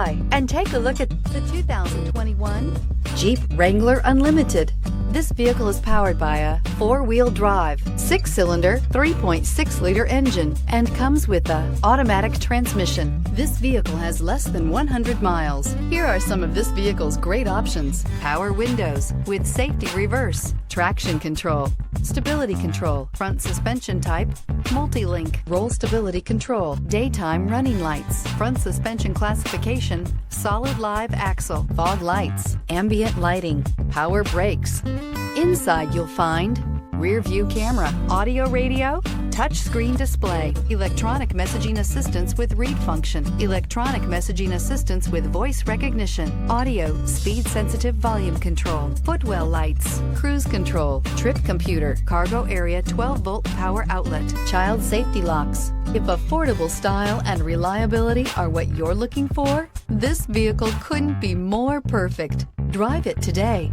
by and take a look at the 2021 Jeep Wrangler Unlimited. This vehicle is powered by a 4-wheel drive, 6-cylinder, 3.6-liter engine and comes with an automatic transmission. This vehicle has less than 100 miles. Here are some of this vehicle's great options: power windows with safety reverse, traction control, stability control, front suspension type, multi-link, roll stability control, daytime running lights, front suspension classification, solid live axle, fog lights, ambient lighting, power brakes. Inside you'll find rear view camera, audio radio, touchscreen display, electronic messaging assistance with read function, electronic messaging assistance with voice recognition, audio, speed sensitive volume control, footwell lights, cruise control, trip computer, cargo area 12-volt power outlet, child safety locks. If affordable style and reliability are what you're looking for, this vehicle couldn't be more perfect. Drive it today.